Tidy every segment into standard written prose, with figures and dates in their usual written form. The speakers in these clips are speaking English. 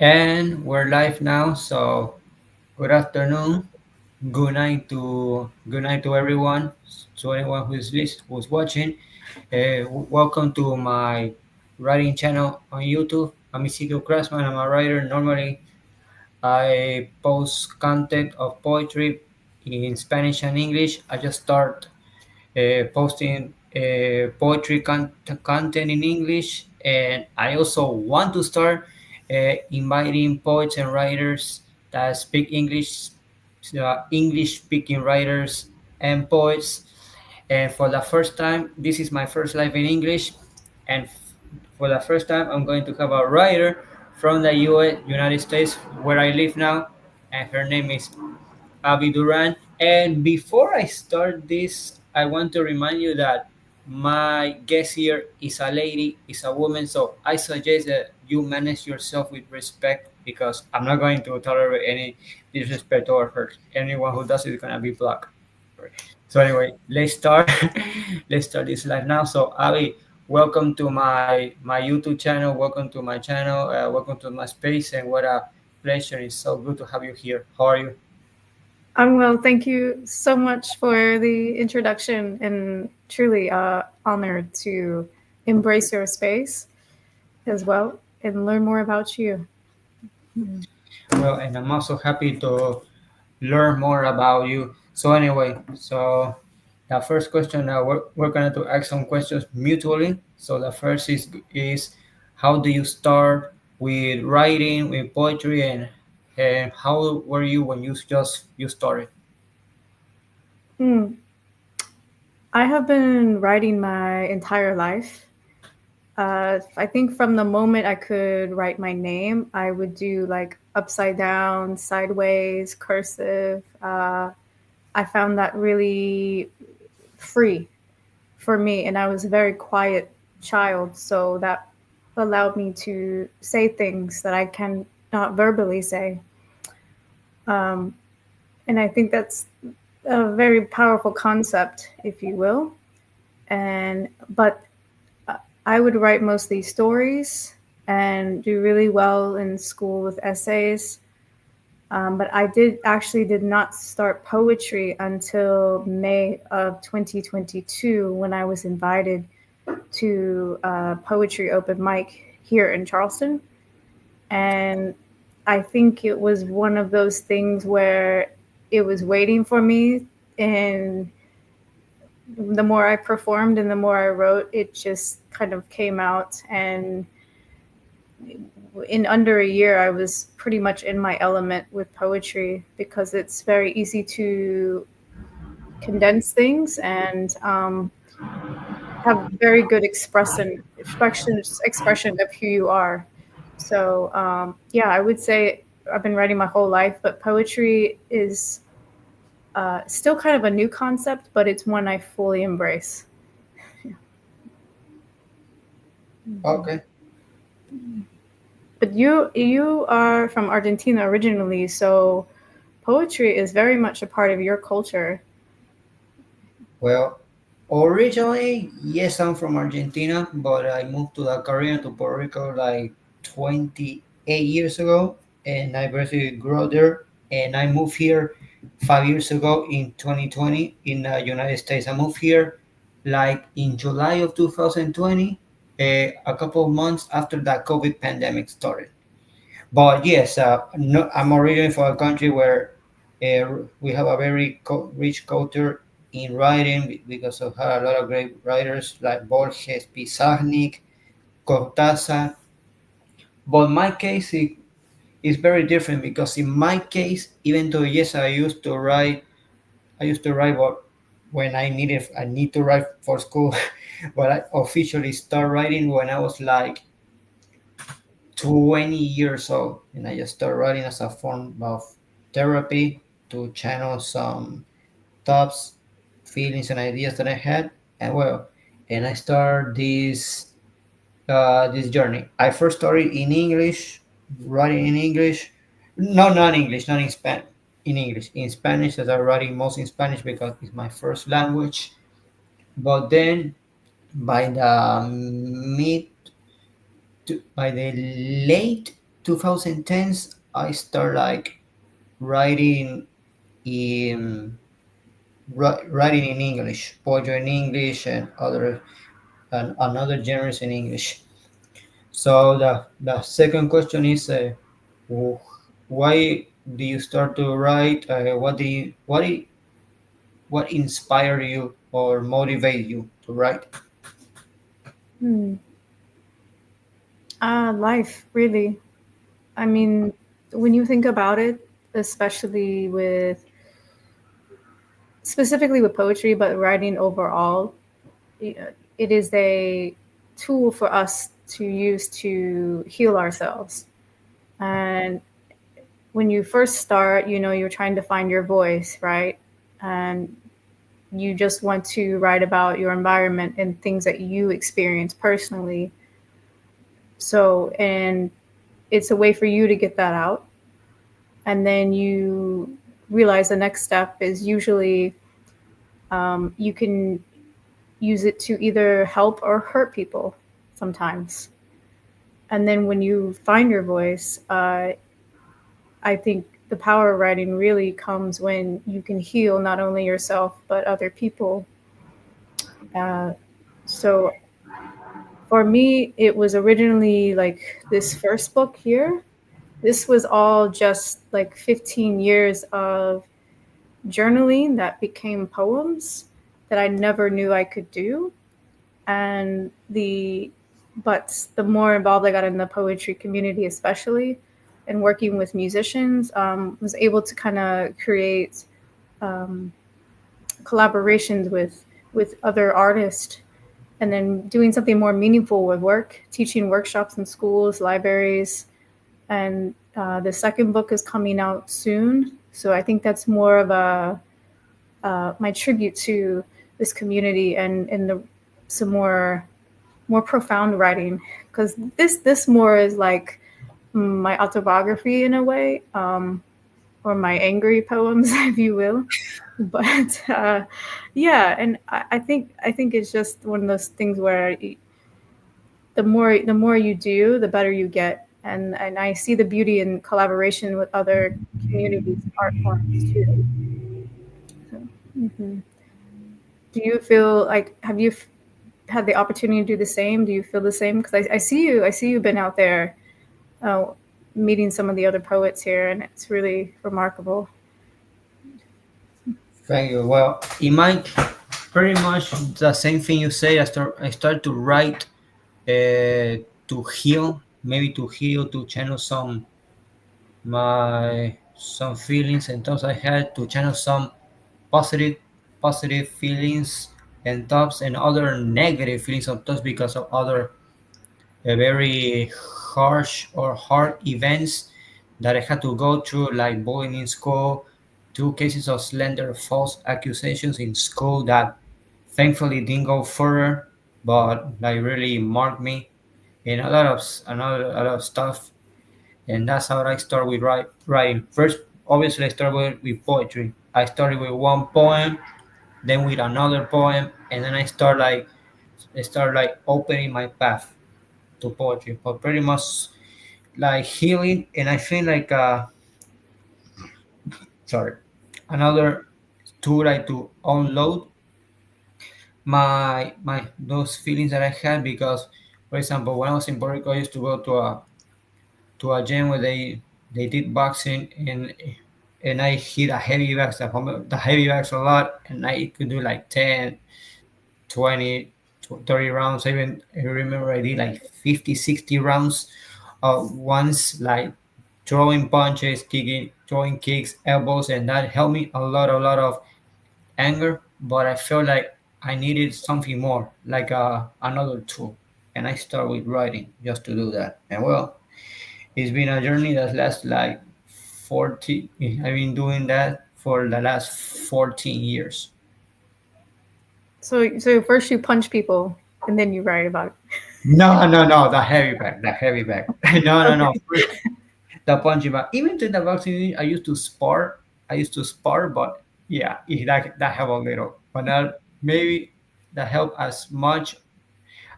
And we're live now, so good afternoon, good night to everyone, to anyone who's watching. Welcome to my writing channel on YouTube. I'm Isidro Krasman. I'm a writer. Normally, I post content of poetry in Spanish and English. I just start posting poetry content in English, and I also want to start inviting poets and writers that speak English, English speaking writers and poets. And for the first time, this is my first live in English, and for the first time, I'm going to have a writer from the US, United States, where I live now, and her name is Abby Duran. And before I start this, I want to remind you that my guest here is a lady, is a woman. So I suggest that you manage yourself with respect because I'm not going to tolerate any disrespect toward her. Anyone who does it is gonna be blocked. So anyway, let's start. Let's start this live now. So Abby, welcome to my YouTube channel. Welcome to my channel. Welcome to my space. And what a pleasure! It's so good to have you here. How are you? I'm well. Thank you so much for the introduction and truly honored to embrace your space as well and learn more about you. Well, and I'm also happy to learn more about you. So anyway, so the first question, we're going to ask some questions mutually. So the first is how do you start with writing, with poetry, and how were you when you started? Mm. I have been writing my entire life. I think from the moment I could write my name, I would do like upside down, sideways, cursive. I found that really free for me, and I was a very quiet child, so that allowed me to say things that I can not verbally say. Um, and I think that's a very powerful concept, if you will. And but I would write mostly stories and do really well in school with essays. But I did not start poetry until May of 2022 when I was invited to a poetry open mic here in Charleston. And I think it was one of those things where it was waiting for me. And the more I performed and the more I wrote, it just kind of came out. And in under a year, I was pretty much in my element with poetry because it's very easy to condense things and have very good expression of who you are. So yeah, I would say I've been writing my whole life, but poetry is still kind of a new concept, but it's one I fully embrace. Okay. But you are from Argentina originally, so poetry is very much a part of your culture. Well, originally, yes, I'm from Argentina, but I moved to the Caribbean to Puerto Rico like 28 years ago, and I basically grew up there. And I moved here 5 years ago in 2020 in the United States. I moved here like in July of 2020, a couple of months after the COVID pandemic started. But yes, no, I'm originally from a country where we have a very rich culture in writing because of had a lot of great writers like Borges, Pizarnik, Cortázar. But my case is very different because in my case, even though yes, I used to write, but when I need to write for school, but I officially start writing when I was like 20 years old, and I just started writing as a form of therapy to channel some thoughts, feelings, and ideas that I had. And well, and I started this journey. I first started in English, writing in English. No, not English, not in Spanish. In English, in Spanish, as I writing most in Spanish because it's my first language. But then, by the mid by the late 2010s I start like writing in writing in English, poetry in English, and other and another genres in English. So the second question is, wh- why do you start to write? What inspire you or motivate you to write? Hmm. Life, really. I mean, when you think about it, especially with specifically with poetry, but writing overall, it is a tool for us to use to heal ourselves. And when you first start, you're trying to find your voice, right? And you just want to write about your environment and things that you experience personally. So, and it's a way for you to get that out. And then you realize the next step is usually you can use it to either help or hurt people sometimes. And then when you find your voice, I think the power of writing really comes when you can heal not only yourself but other people. Uh, so for me, it was originally like this first book here. This was all just like 15 years of journaling that became poems that I never knew I could do. And the more involved I got in the poetry community, especially, and working with musicians, was able to kind of create um, collaborations with other artists, and then doing something more meaningful with work, teaching workshops in schools, libraries, and the second book is coming out soon. So I think that's more of a my tribute to this community and the some more profound writing, because this more is like my autobiography in a way, or my angry poems, if you will. But yeah, and I think it's just one of those things where the more you do, the better you get, and I see the beauty in collaboration with other communities and art forms too. So, mhm. Do you feel like have you had the opportunity to do the same? Do you feel the same? Because I see you've been out there uh, meeting some of the other poets here, and it's really remarkable. Thank you. Well, in my pretty much the same thing you say. I start to write to heal, maybe to heal, to channel some feelings and thoughts I had, to channel some positive positive feelings and thoughts, and other negative feelings and thoughts because of other very harsh or hard events that I had to go through, like bullying in school, two cases of slander, false accusations in school that thankfully didn't go further, but like really marked me, and a lot of stuff. And that's how I start with writing. First, obviously, I started with poetry. I started with one poem, then with another poem, and then I start like opening my path to poetry. But pretty much like healing, and I feel like sorry, another tool like to unload my those feelings that I had, because, for example, when I was in Puerto Rico, I used to go to a gym where they did boxing, and I hit a heavy bags, the heavy bags a lot, and I could do like 10, 20, 30 rounds. Even I remember I did like 50, 60 rounds once, like throwing punches, kicking, throwing kicks, elbows, and that helped me a lot of anger. But I felt like I needed something more, like another tool, and I started with writing just to do that. And well, it's been a journey that lasts like 40. I've been doing that for the last 14 years. So first you punch people, and then you write about No, no, no, the heavy bag, the heavy bag. No, it. no, no. Okay. First, the punching bag. Even to the boxing, I used to spar. But yeah, that helped a little. But not maybe that helped as much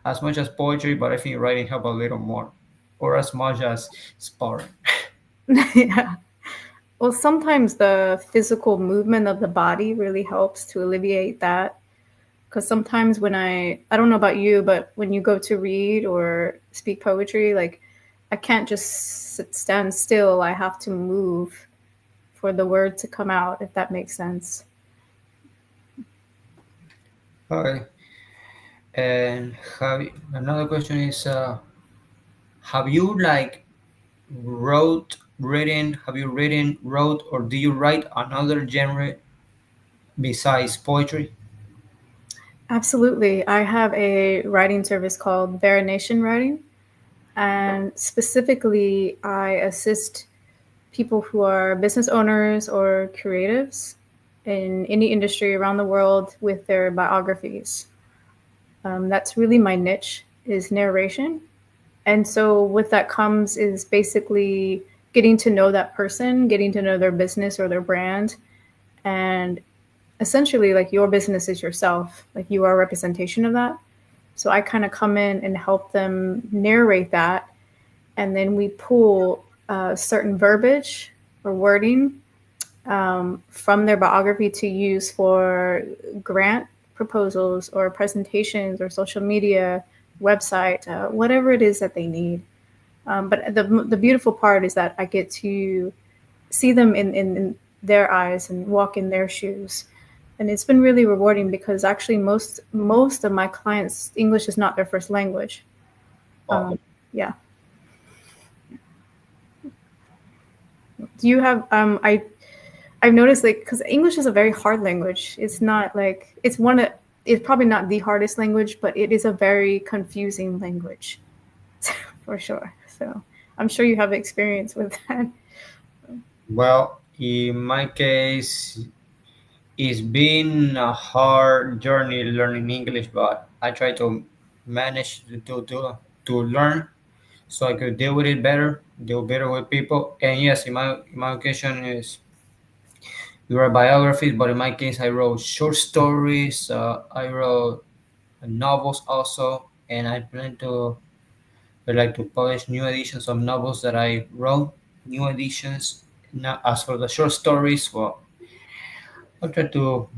as poetry. But I think writing helped a little more. or as much as sparring? Yeah. Well, sometimes the physical movement of the body really helps to alleviate that. Because sometimes when I don't know about you, but when you go to read or speak poetry, like I can't just stand still. I have to move for the word to come out, if that makes sense. Okay. And another question is, have you like have you written, wrote, or do you write another genre besides poetry? Absolutely. I have a writing service called Veronation Writing. And specifically, I assist people who are business owners or creatives in any industry around the world with their biographies. That's really my niche is narration. And so with that comes is basically getting to know that person, getting to know their business or their brand, and essentially like your business is yourself, like you are a representation of that. So I kind of come in and help them narrate that, and then we pull certain verbiage or wording from their biography to use for grant proposals or presentations or social media, website, whatever it is that they need. But the beautiful part is that I get to see them in their eyes and walk in their shoes. And it's been really rewarding because actually most of my clients English is not their first language. Oh, Yeah. Do you have I've noticed like because English is a very hard language. It's not like it's probably not the hardest language, but it is a very confusing language for sure. So I'm sure you have experience with that. well, in my case, it's been a hard journey learning English, but I try to manage to learn so I could deal better with people. And yes, in my occasion is you write biographies, but in my case, I wrote short stories. I wrote novels also, and I plan to I like to publish new editions of novels that I wrote. New editions. Now, as for the short stories, well, I'll try to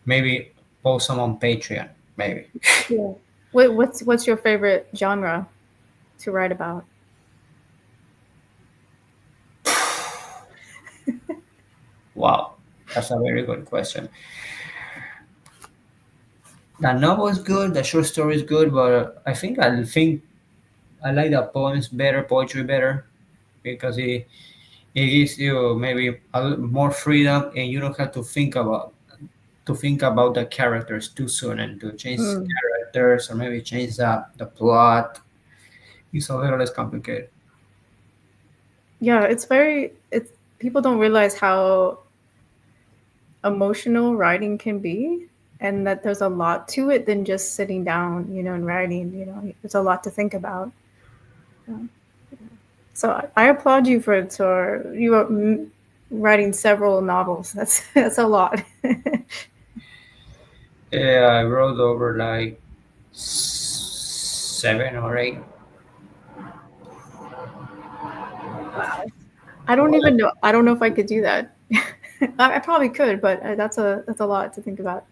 maybe post some on Patreon. Maybe. Yeah. What's your favorite genre to write about? Wow, that's a very good question. The novel is good. The short story is good, but I think I like the poems better, poetry better, because it gives you maybe a little more freedom, and you don't have to think about the characters too soon and to change Mm. characters or maybe change the plot. It's a little less complicated. Yeah, it's people don't realize how emotional writing can be and that there's a lot to it than just sitting down, and writing, there's a lot to think about. Yeah. So I applaud you for you are writing several novels. That's a lot. Yeah, I wrote over like 7 or 8. I don't Well, even know. I don't know if I could do that. I probably could, but that's a lot to think about.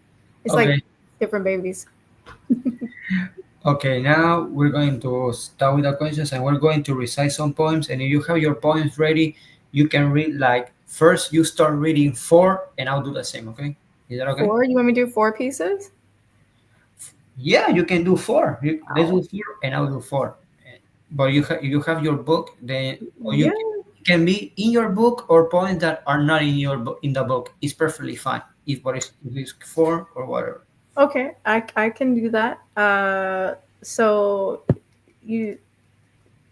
It's like okay, different babies. okay. Now we're going to start with the questions, and we're going to recite some poems. And if you have your poems ready, you can read like first. You start reading four, and I'll do the same. Okay, is that okay? Four? You want me to do four pieces? Yeah, you can do four. Let's Oh, do four, and I'll do four. But you have your book, then or yeah. it can be in your book or points that are not in your book in the book. It's perfectly fine. If it's four or whatever. Okay, I can do that. So you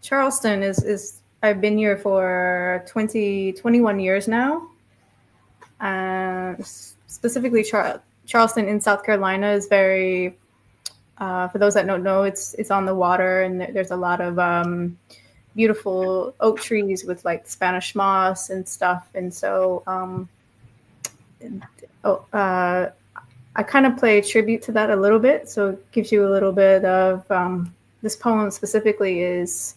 Charleston is I've been here for 21 years now. Specifically, Charleston in South Carolina is very. For those that don't know, it's on the water, and there's a lot of beautiful oak trees with like Spanish moss and stuff. And so, oh, I kind of play tribute to that a little bit. So it gives you a little bit of this poem specifically is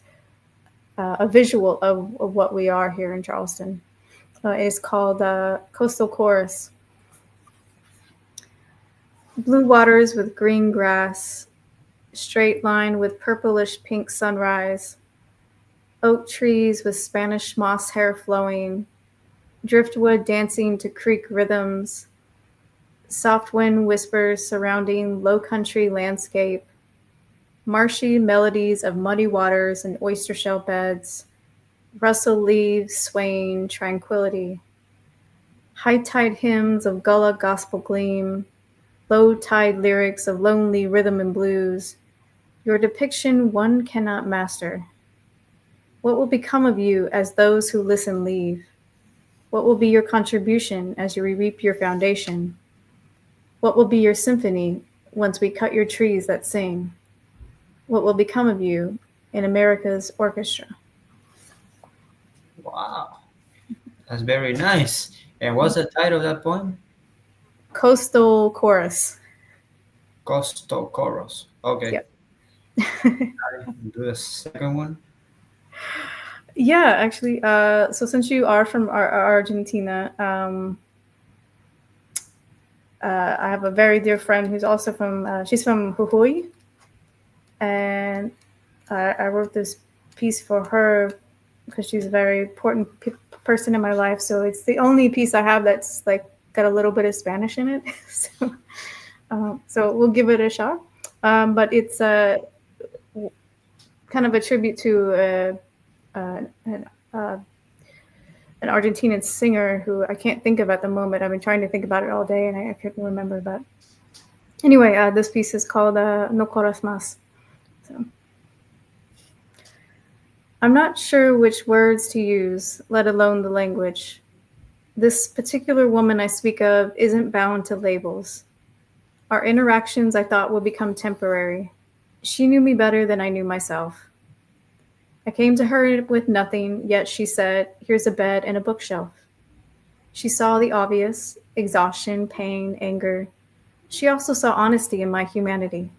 a visual of what we are here in Charleston. It's called Coastal Chorus. Blue waters with green grass, straight line with purplish pink sunrise, oak trees with Spanish moss hair flowing, driftwood dancing to creek rhythms, soft wind whispers surrounding low country landscape, marshy melodies of muddy waters and oyster shell beds, rustle leaves swaying tranquility, high tide hymns of gullah gospel gleam, low tide lyrics of lonely rhythm and blues, your depiction one cannot master. What will become of you as those who listen leave? What will be your contribution as you reap your foundation? What will be your symphony once we cut your trees that sing? What will become of you in America's orchestra? Wow, that's very nice. And what's the title of that poem? Coastal Chorus. Coastal Chorus. Okay, Yep. do the second one. Yeah, actually. So since you are from Argentina, I have a very dear friend who's also from. She's from Jujuy, and I wrote this piece for her because she's a very important person in my life. So it's the only piece I have that's like got a little bit of Spanish in it. So we'll give it a shot. But it's kind of a tribute to an, an Argentinian singer who I can't think of at the moment. I've been trying to think about it all day and I couldn't remember. But anyway, this piece is called No Corras Más. So I'm not sure which words to use, let alone the language. This particular woman I speak of isn't bound to labels. Our interactions I thought would become temporary. She knew me better than I knew myself. I came to her with nothing, yet she said, "Here's a bed and a bookshelf." She saw the obvious exhaustion, pain, anger. She also saw honesty in my humanity.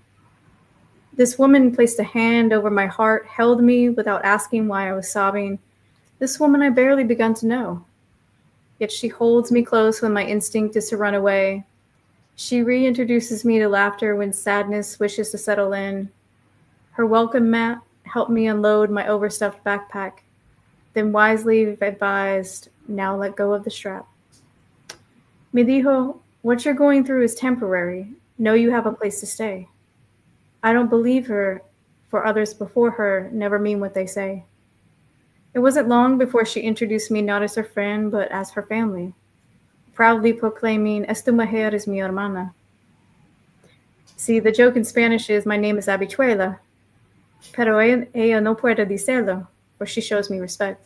This woman placed a hand over my heart, held me without asking why I was sobbing. This woman I barely begun to know. Yet she holds me close when my instinct is to run away. She reintroduces me to laughter when sadness wishes to settle in. Her welcome mat helped me unload my overstuffed backpack, then wisely advised, "Now let go of the strap." Me dijo, "What you're going through is temporary. Know you have a place to stay." I don't believe her, for others before her never mean what they say. It wasn't long before she introduced me not as her friend, but as her family, proudly proclaiming, "Esta mujer es mi hermana." See, the joke in Spanish is, my name is Habichuela, pero ella no puede decirlo, for she shows me respect.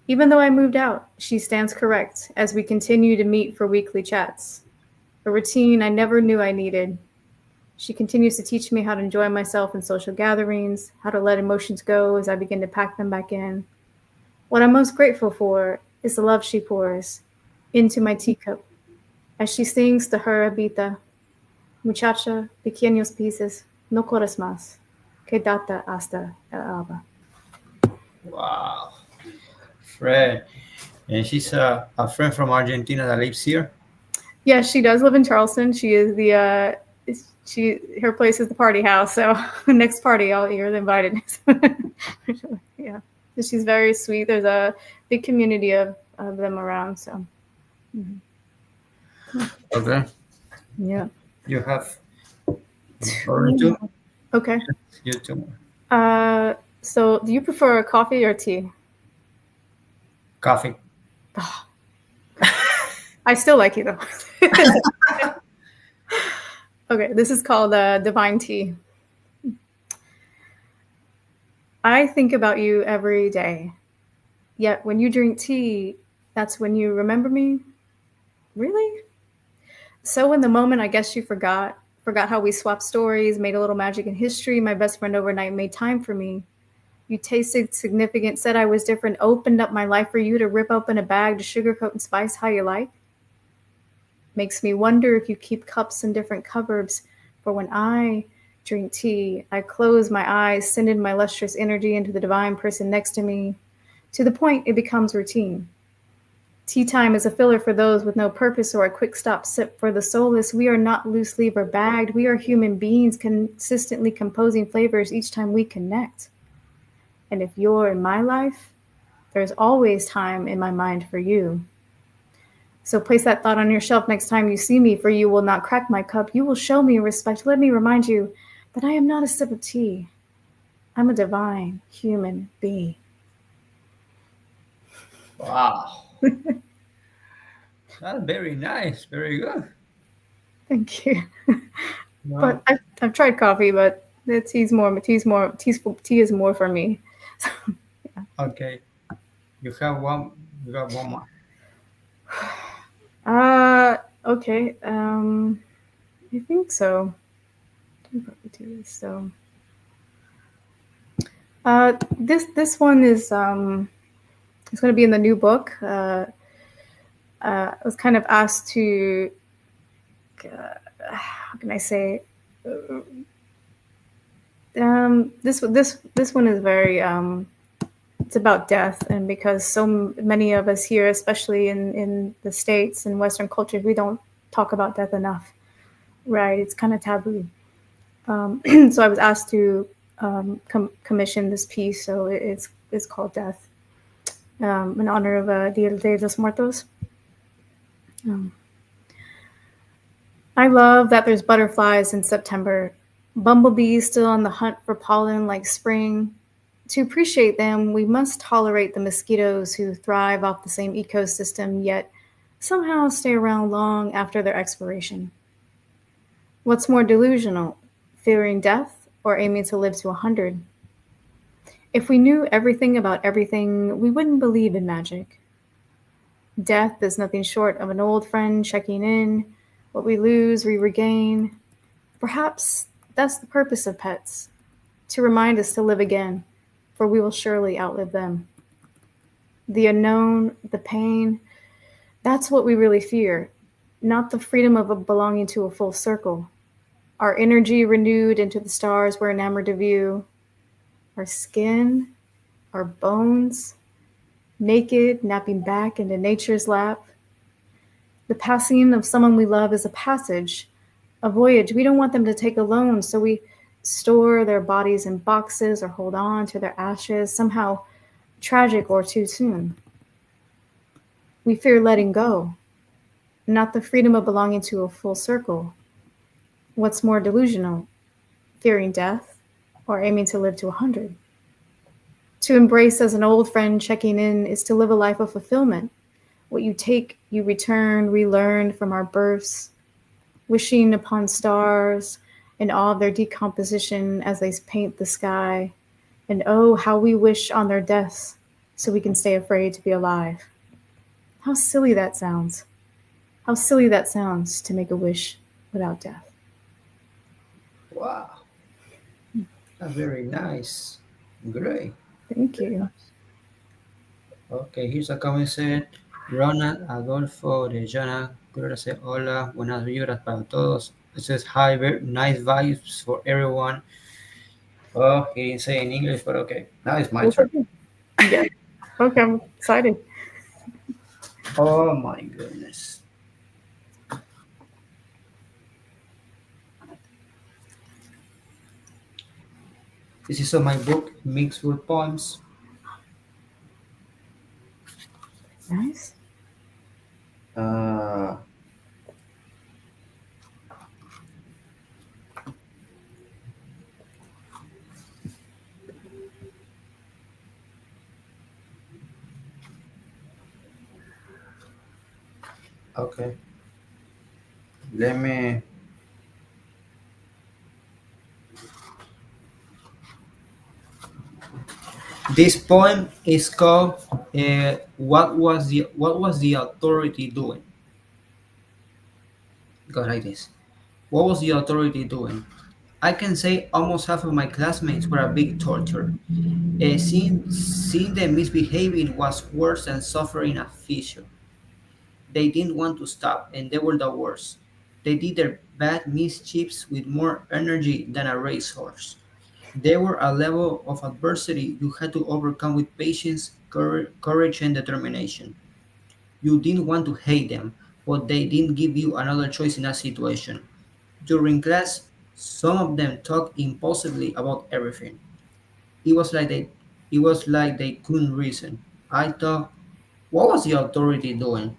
Even though I moved out, she stands correct as we continue to meet for weekly chats, a routine I never knew I needed. She continues to teach me how to enjoy myself in social gatherings, how to let emotions go as I begin to pack them back in. What I'm most grateful for is the love she pours into my teacup as she sings to her Abita, "Muchacha, pequeños pieces, no corras más, quédate hasta el alba." Wow, Fred. And she's a friend from Argentina that lives here. Yeah, she does live in Charleston. She is the her place is the party house. So next party, you're invited. Yeah, she's very sweet. There's a big community of them around. So Okay. yeah. You have or two? Okay. You two. So do you prefer coffee or tea? Coffee. I still like you though. Okay, this is called Divine Tea. I think about you every day. Yet when you drink tea, that's when you remember me? Really? So in the moment, I guess you forgot how we swapped stories, made a little magic in history. My best friend overnight made time for me. You tasted significant, said I was different, opened up my life for you to rip open a bag to sugarcoat and spice how you like. Makes me wonder if you keep cups in different cupboards for when I drink tea. I close my eyes, send in my lustrous energy into the divine person next to me, to the point it becomes routine. Tea time is a filler for those with no purpose or a quick stop sip for the soulless. We are not loose leaf or bagged. We are human beings consistently composing flavors each time we connect. And if you're in my life, there's always time in my mind for you. So place that thought on your shelf next time you see me, for you will not crack my cup. You will show me respect. Let me remind you that I am not a sip of tea. I'm a divine human being. Wow, that's very nice, very good. Thank you. But No, I've tried coffee, but the tea is more for me. okay, you have one. You got one more. Okay. I think so. I'll probably do this. So, this one is it's going to be in the new book. I was kind of asked to, how can I say, this one is very it's about death, and because so many of us here, especially in the states and Western cultures, we don't talk about death enough, right? It's kind of taboo. So I was asked to commission this piece, so it's called Death, in honor of Dia de los Muertos. Um, I love that there's butterflies in September, bumblebees still on the hunt for pollen like spring. To appreciate them, we must tolerate the mosquitoes who thrive off the same ecosystem, yet somehow stay around long after their expiration. What's more delusional, fearing death or aiming to live to 100? If we knew everything about everything, we wouldn't believe in magic. Death is nothing short of an old friend checking in. What we lose, we regain. Perhaps that's the purpose of pets, to remind us to live again, for we will surely outlive them. The unknown, the pain, that's what we really fear, not the freedom of belonging to a full circle. Our energy renewed into the stars we're enamored of you, our skin, our bones, naked, napping back into nature's lap. The passing of someone we love is a passage, a voyage we don't want them to take alone, so we store their bodies in boxes or hold on to their ashes, somehow tragic or too soon. We fear letting go, not the freedom of belonging to a full circle. What's more delusional, fearing death or aiming to live to 100? To embrace as an old friend checking in is to live a life of fulfillment. What you take, you return, relearn from our births, wishing upon stars in all of their decomposition as they paint the sky. And oh, how we wish on their deaths so we can stay afraid to be alive. How silly that sounds. How silly that sounds to make a wish without death. Wow, that's very nice. Great. Thank Very you. nice. Okay, here's a comment said. Ronald Adolfo de Jana Cruz say hola, buenas vibras para todos. It says hi, very nice vibes for everyone. Oh, he didn't say in English, but okay. Now it's my It's turn. okay. Yeah. Okay, I'm excited. Oh my goodness. This is my book, Mixed with Poems. Nice. Uh, okay. Let me. This poem is called "What was the authority doing?" Go like this. What was the authority doing? I can say almost half of my classmates were a big torture. Seeing them misbehaving was worse than suffering a fissure. They didn't want to stop, and they were the worst. They did their bad mischiefs with more energy than a racehorse. They were a level of adversity you had to overcome with patience, courage, and determination. You didn't want to hate them, but they didn't give you another choice in that situation. During class, some of them talked impulsively about everything. It was like they it was like they couldn't reason. I thought, what was the authority doing?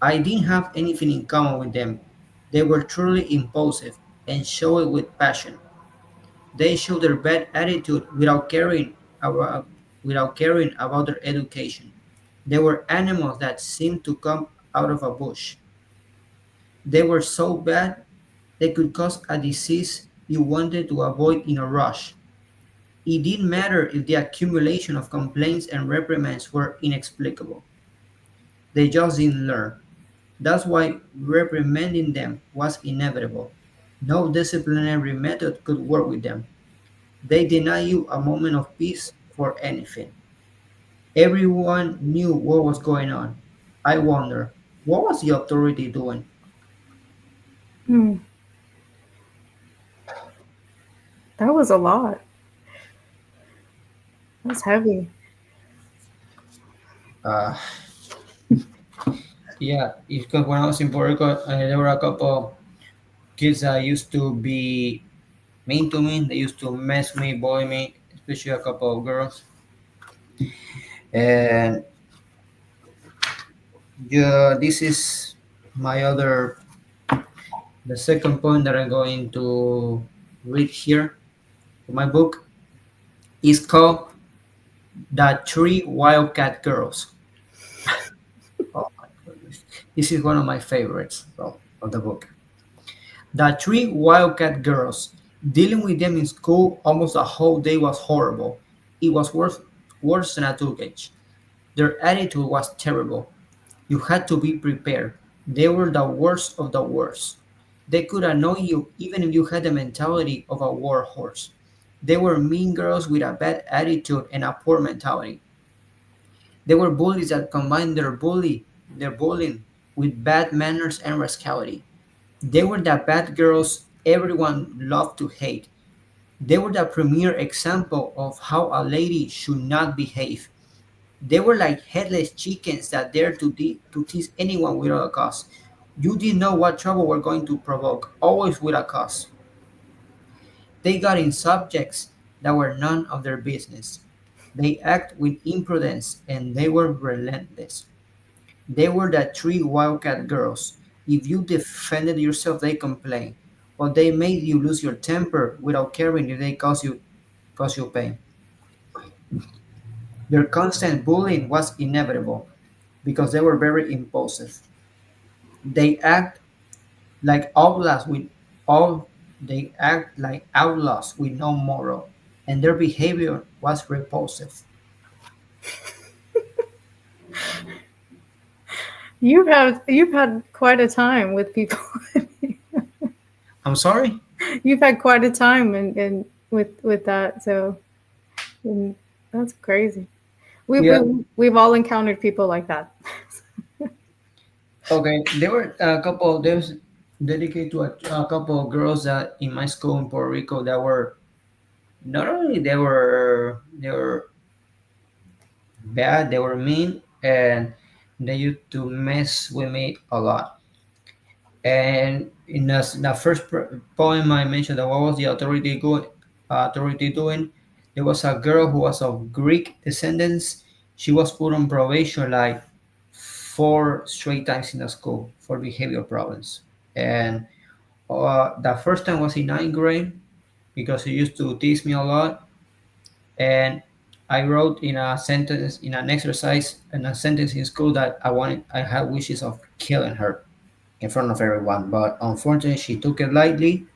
I didn't have anything in common with them. They were truly impulsive and showed it with passion. They showed their bad attitude without caring about their education. They were animals that seemed to come out of a bush. They were so bad they could cause a disease you wanted to avoid in a rush. It didn't matter if the accumulation of complaints and reprimands were inexplicable. They just didn't learn. That's why reprimanding them was inevitable. No disciplinary method could work with them. They deny you a moment of peace for anything. Everyone knew what was going on. I wonder, what was the authority doing? Hmm, that was a lot. That's heavy. Uh, yeah, because when I was in Puerto Rico, there were a couple kids that used to be mean to me. They used to mess me, bully me, especially a couple of girls. And yeah, this is my other, the second point that I'm going to read here for my book is called The Three Wildcat Girls. Oh my goodness. This is one of my favorites of the book. The three Wildcat Girls. Dealing with them in school almost a whole day was horrible. It was worse than a toothache. Their attitude was terrible. You had to be prepared. They were the worst of the worst. They could annoy you even if you had the mentality of a war horse. They were mean girls with a bad attitude and a poor mentality. They were bullies that combined their bullying with bad manners and rascality. They were the bad girls everyone loved to hate. They were the premier example of how a lady should not behave. They were like headless chickens that dared to tease anyone without a cause. You didn't know what trouble were going to provoke, always with a cause. They got in subjects that were none of their business. They act with imprudence and they were relentless. They were the three wildcat girls. If you defended yourself, they complained, but they made you lose your temper without caring if they cause you pain. Their constant bullying was inevitable because they were very impulsive. They act like outlaws with all they act like outlaws with no moral, and their behavior was repulsive. You've had quite a time with people. I'm sorry? You've had quite a time and with that. So mm, that's crazy. We Yeah. we we've all encountered people like that. Okay. There were a couple. There's dedicated to a couple of girls that in my school in Puerto Rico that were not only they were bad, they were mean, and they used to mess with me a lot. And in the first poem I mentioned, that what was the authority doing? There was a girl who was of Greek descendants. She was put on probation like four straight times in the school for behavior problems. And the first time was in ninth grade because she used to tease me a lot. And I wrote in a sentence, in an exercise, in a sentence in school that I had wishes of killing her in front of everyone. But unfortunately, she took it lightly.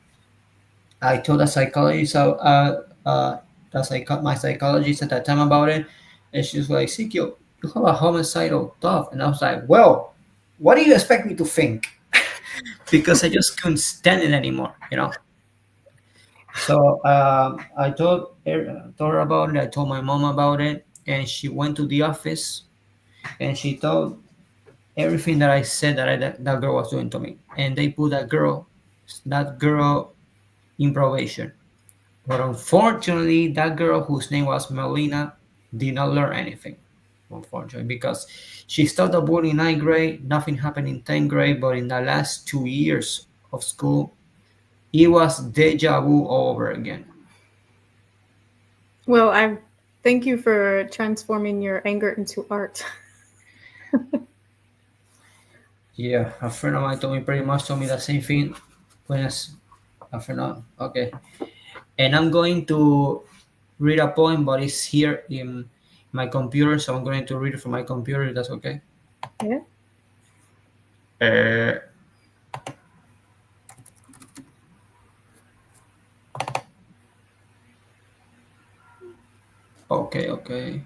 I told a psychologist, my psychologist at that time about it, and she was like, "Sikyo, you have a homicidal thought," and I was like, "Well, what do you expect me to think?" Because I just couldn't stand it anymore. So told her about it. I told my mom about it, and she went to the office and she told everything that I said that that girl was doing to me, and they put that girl that girl in probation. But unfortunately, that girl whose name was Melina did not learn anything. Unfortunately, because she stopped the board in ninth grade, nothing happened in 10th grade, but in the last 2 years of school, it was deja vu all over again. Well, I thank you for transforming your anger into art. Yeah, a friend of mine told me pretty much told me the same thing when a friend of, okay. And I'm going to read a poem, but it's here in my computer, so I'm going to read it from my computer. If that's okay. Yeah. Uh, okay, okay,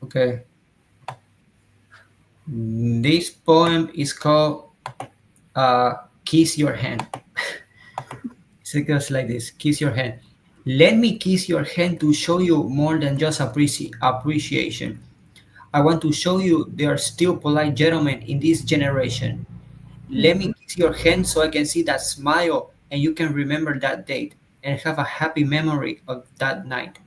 okay. This poem is called "Kiss Your Hand." It goes like this: Kiss your hand. Let me kiss your hand to show you more than just appreciation. I want to show you there are still polite gentlemen in this generation. Let me Mhm. kiss your hand so I can see that smile and you can remember that date and have a happy memory of that night.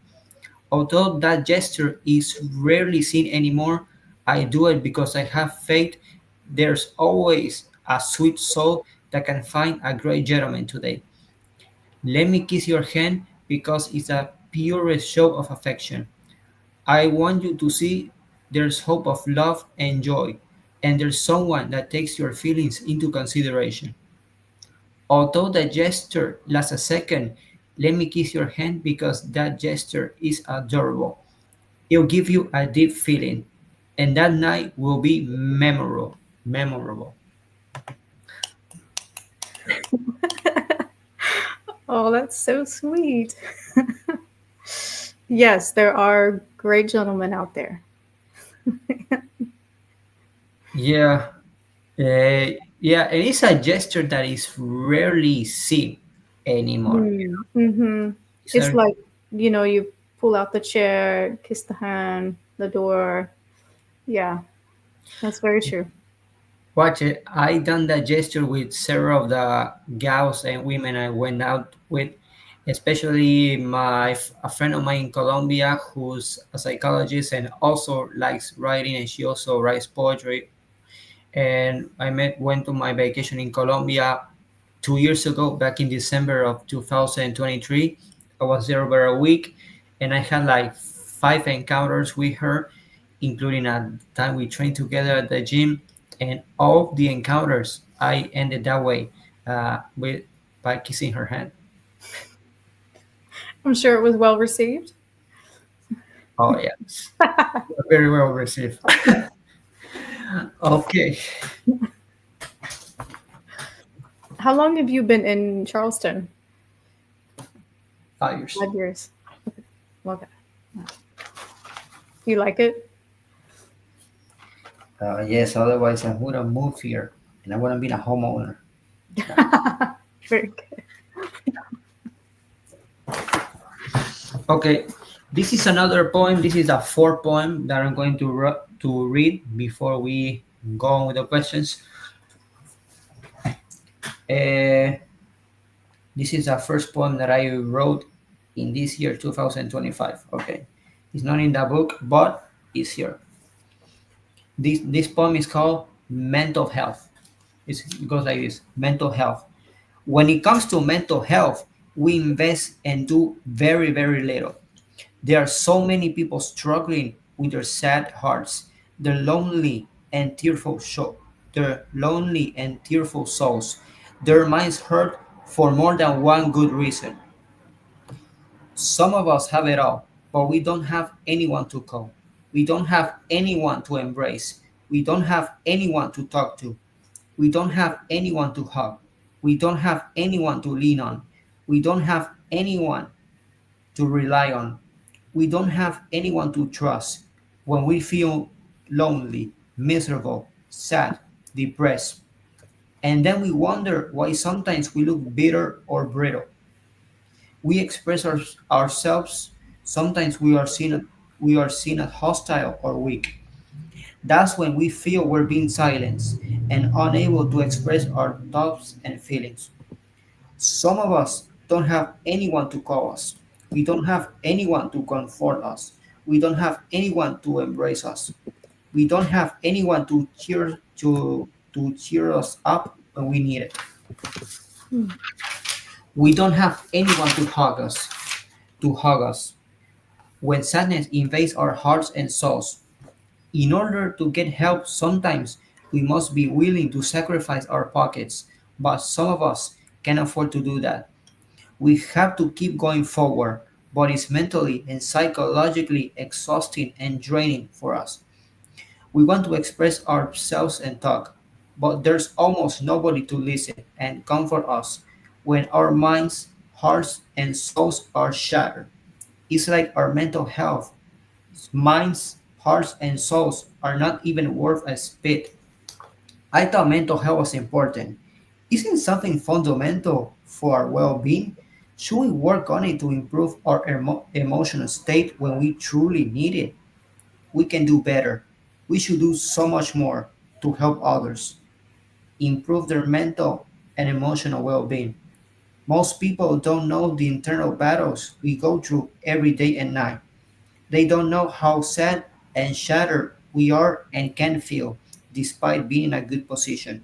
Although that gesture is rarely seen anymore, I do it because I have faith there's always a sweet soul that can find a great gentleman today. Let me kiss your hand because it's a purest show of affection. I want you to see there's hope of love and joy, and there's someone that takes your feelings into consideration. Although the gesture lasts a second, let me kiss your hand because that gesture is adorable. It'll give you a deep feeling, and that night will be memorable. Memorable. Oh, that's so sweet. Yes, there are great gentlemen out there. Yeah, yeah, and it's a gesture that is rarely seen anymore. Mm-hmm. It's It's a, like, you pull out the chair, kiss the hand, the door. Yeah, that's very true. Watch it. I done that gesture with several of the gals and women I went out with, especially a friend of mine in Colombia who's a psychologist and also likes writing, and she also writes poetry. And I went to my vacation in Colombia 2 years ago, back in December of 2023. I was there over a week, and I had like 5 encounters with her, including a time we trained together at the gym. And all of the encounters, I ended that way, with by kissing her hand. I'm sure it was well received. Oh yes, very well received. Okay, How long have you been in Charleston? 5 years. 5 years. Okay. Do you like it? Yes, otherwise I wouldn't move here, and I wouldn't be a homeowner. No. Very good. Okay, this is another poem. This is a fourth poem that I'm going to read before we go on with the questions. Uh, this is the first poem that I wrote in this year, 2025. Okay, it's not in the book, but it's here. This poem is called Mental Health. It goes like this: Mental health. When it comes to mental health, we invest and do very, very little. There are so many people struggling with their sad hearts, their lonely and tearful their lonely and tearful souls, their minds hurt for more than one good reason. Some of us have it all, but we don't have anyone to call. We don't have anyone to embrace. We don't have anyone to talk to. We don't have anyone to hug. We don't have anyone to lean on. We don't have anyone to rely on. We don't have anyone to trust when we feel lonely, miserable, sad, depressed. And then we wonder why sometimes we look bitter or brittle. We express ourselves. Sometimes we are seen as hostile or weak. That's when we feel we're being silenced and unable to express our thoughts and feelings. Some of us don't have anyone to call us. We don't have anyone to comfort us. We don't have anyone to embrace us. We don't have anyone to cheer us up when we need it. Hmm. We don't have anyone to hug us when sadness invades our hearts and souls. In order to get help, sometimes we must be willing to sacrifice our pockets, but some of us can afford to do that. We have to keep going forward, but it's mentally and psychologically exhausting and draining for us. We want to express ourselves and talk, but there's almost nobody to listen and comfort us when our minds, hearts, and souls are shattered. It's like our mental health, minds, hearts, and souls are not even worth a spit. I thought mental health was important. Isn't something fundamental for our well being? Should we work on it to improve our emotional state when we truly need it? We can do better. We should do so much more to help others improve their mental and emotional well being. Most people don't know the internal battles we go through every day and night. They don't know how sad and shattered we are and can feel despite being in a good position.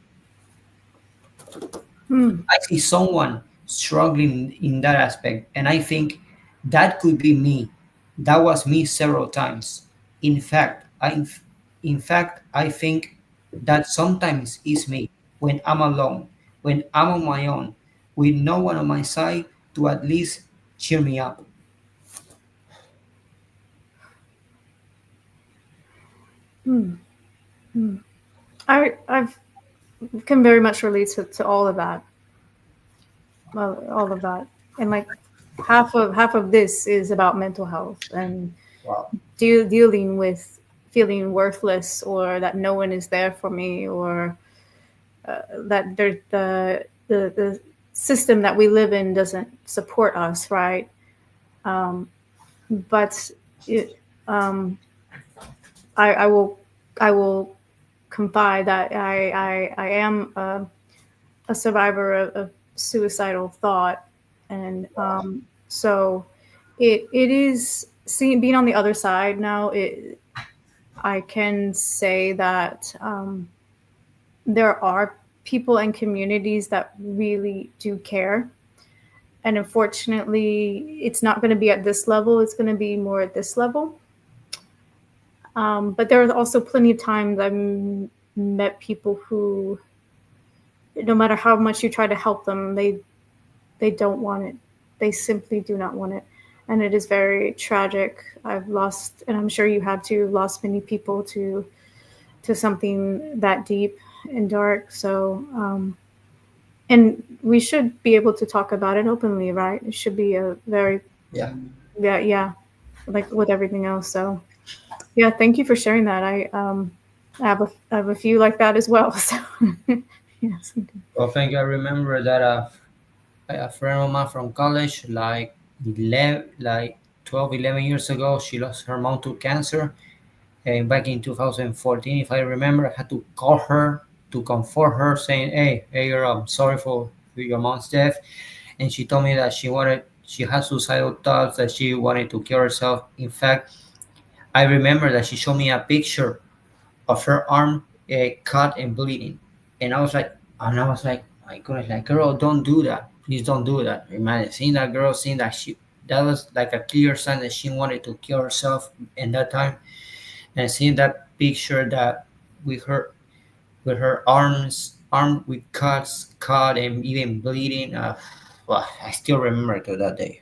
Hmm. I see someone struggling in that aspect, and I think that could be me. That was me several times. In fact, I think that sometimes it's me when I'm alone, when I'm on my own, with no one on my side to at least cheer me up. Hmm. Hmm. I've can very much relate to all of that. Well, all of that, and like half of this is about mental health and Wow. dealing with feeling worthless, or that no one is there for me, or that the system that we live in doesn't support us, right? Um, but it, um, I will confide that I am a survivor of suicidal thought, and so it is seeing being on the other side now. I can say that there are people and communities that really do care, and unfortunately, it's not going to be at this level. It's going to be more at this level. But there are also plenty of times I've met people who, no matter how much you try to help them, they don't want it. They simply do not want it. And it is very tragic. I've lost, and I'm sure you have too, lost many people to something that deep and dark. So, and we should be able to talk about it openly, right? It should be a very, Yeah. yeah, yeah, like with everything else. So, yeah, thank you for sharing that. I have a few like that as well. So, yes. Well, thank you. I remember that a friend of mine from college, like 12, 11 years ago, she lost her mom to cancer. And back in 2014, if I remember, I had to call her to comfort her, saying, "Hey, girl, I'm sorry for your mom's death." And she told me that she had suicidal thoughts, that she wanted to kill herself. In fact, I remember that she showed me a picture of her arm cut and bleeding, and I was like, my goodness, like, girl, don't do that. Please don't do that. Imagine seeing that girl, seeing that was like a clear sign that she wanted to kill herself in that time, and seeing that picture that with her with her arm with cuts, cut and even bleeding. Well, I still remember to that day.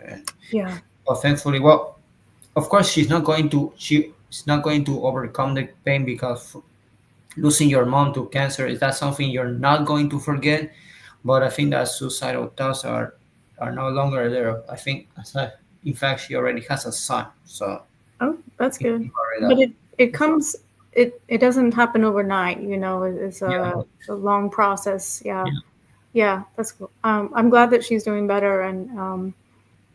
And, Yeah. well, thankfully, well, of course, she's not going to. it's not going to overcome the pain, because losing your mom to cancer is that something you're not going to forget. But I think that suicidal thoughts are no longer there. I think, in fact, she already has a son, so Oh, that's it's good. already But that. it comes it doesn't happen overnight, you know. It's Yeah, a long process. Yeah. yeah. Yeah, that's cool. I'm glad that she's doing better, and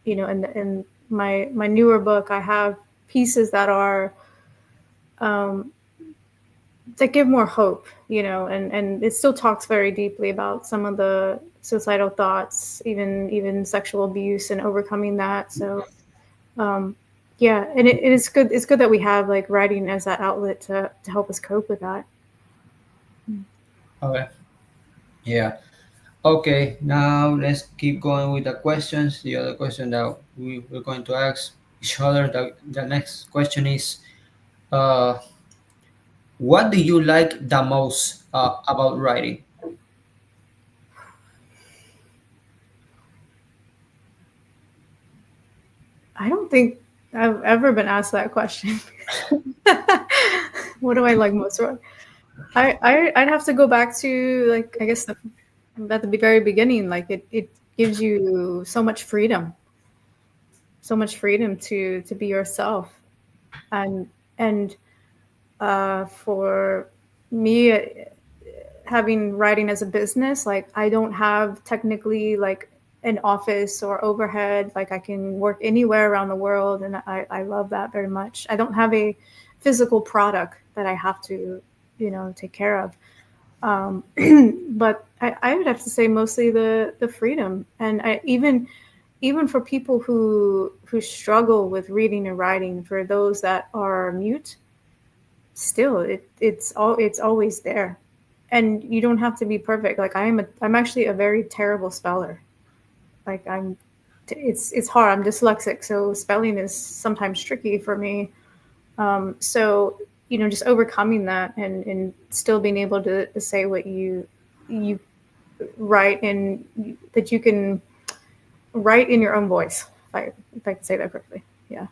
you know, in my newer book, I have pieces that are um, that give more hope, you know, and it still talks very deeply about some of the suicidal thoughts, even sexual abuse and overcoming that. So um, yeah, and it is good. It's good that we have like writing as that outlet to help us cope with that. Okay, yeah. Okay, now let's keep going with the questions. The other question that we're going to ask each other. The next question is, uh, what do you like the most about writing? I don't think I've ever been asked that question. What do I like most? I'd have to go back to like I guess at the very beginning. Like it gives you so much freedom to be yourself, and and for me, having writing as a business, like I don't have technically like an office or overhead. Like I can work anywhere around the world, and I love that very much. I don't have a physical product that I have to, you know, take care of. Um, but I would have to say mostly the freedom, and even for people who struggle with reading and writing, for those that are mute, still it's always there, and you don't have to be perfect. Like I'm actually a very terrible speller. Like it's hard. I'm dyslexic, so spelling is sometimes tricky for me. So you know, just overcoming that and still being able to say what you write, and that you can write in your own voice, if I can say that correctly. Yeah.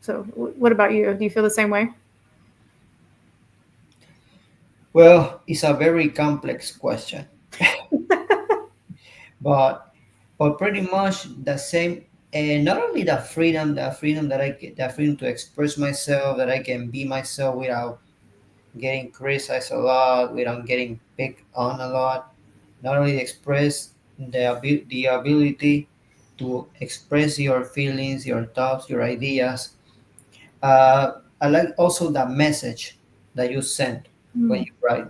So what about you? Do you feel the same way? Well, it's a very complex question, but pretty much the same. And not only the freedom that I get, the freedom to express myself, that I can be myself without getting criticized a lot, without getting picked on a lot. Not only express the ability to express your feelings, your thoughts, your ideas. I like also the message that you send when Mm. you write,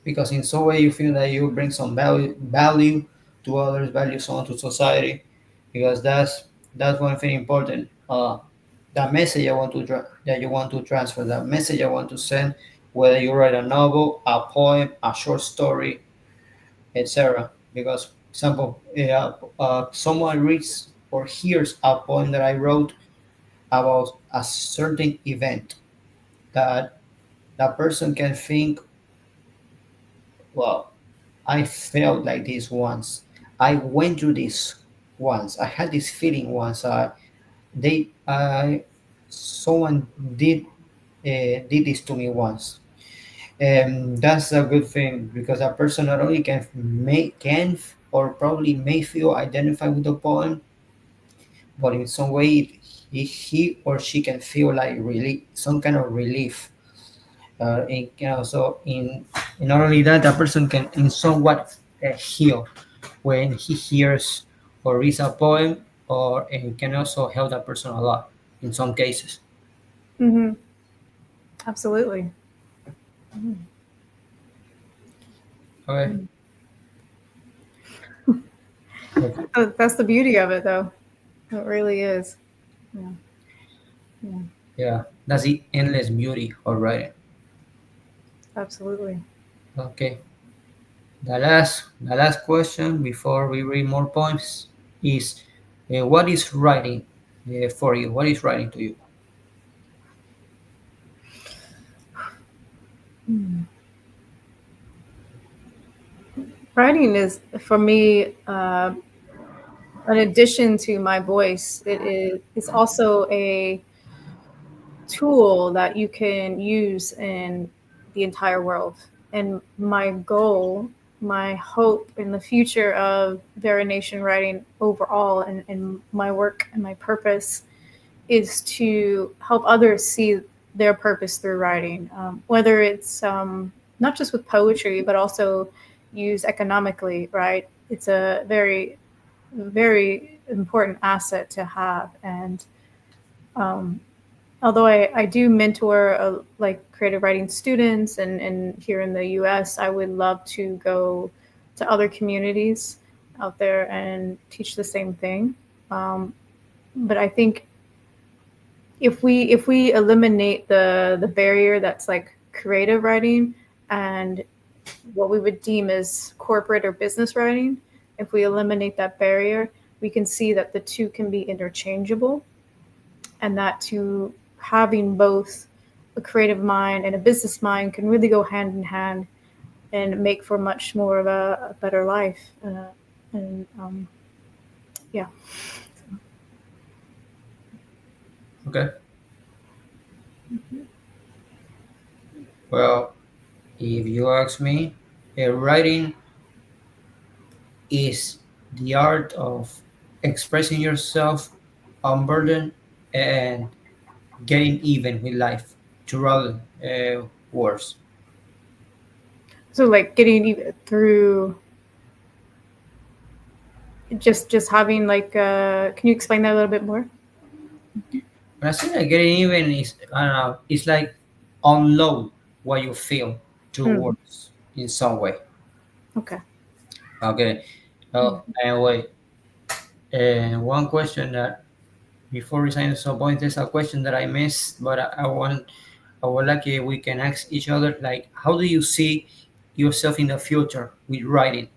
because in some way you feel that you bring some value to others, value on to society, because that's one thing important. The message that you want to transfer, the message I want to send, whether you write a novel, a poem, a short story, etc. Because, for example, someone reads or hears a poem that I wrote about a certain event, that that person can think, well, I felt like this once. I went through this once. I had this feeling once. They, someone did this to me once. And that's a good thing, because a person not only or probably may feel identified with the poem, but in some way he or she can feel like relief, some kind of relief. So in not only that, a person can in somewhat heal when he hears or reads a poem, or and can also help that person a lot in some cases. Hmm. Absolutely. Okay. Mm. Okay. That's the beauty of it, though. It really is. Yeah. Yeah. Yeah, that's the endless beauty of writing. Absolutely. Okay. The last question before we read more poems is, what is writing for you? What is writing to you? Mm. Writing is for me an addition to my voice. It's also tool that you can use in the entire world. And my goal, my hope in the future of variation writing overall, and my work and my purpose is to help others see their purpose through writing, whether it's not just with poetry, but also used economically, right? It's a very, very important asset to have. And um, although I do mentor like creative writing students and here in the US, I would love to go to other communities out there and teach the same thing. But I think if we eliminate the barrier that's like creative writing and what we would deem as corporate or business writing, if we eliminate that barrier, we can see that the two can be interchangeable, and that to having both a creative mind and a business mind can really go hand in hand and make for much more of a better life. And yeah. Okay. Well, if you ask me, writing is the art of expressing yourself unburdened and getting even with life through all words. So like getting through just having like can you explain that a little bit more? When I say that getting even is, I don't know, it's like unload what you feel through Hmm. words in some way. Okay. Okay. Anyway, one question that before resigning some point, there's a question that I missed, but I would like if we can ask each other, like, how do you see yourself in the future with writing?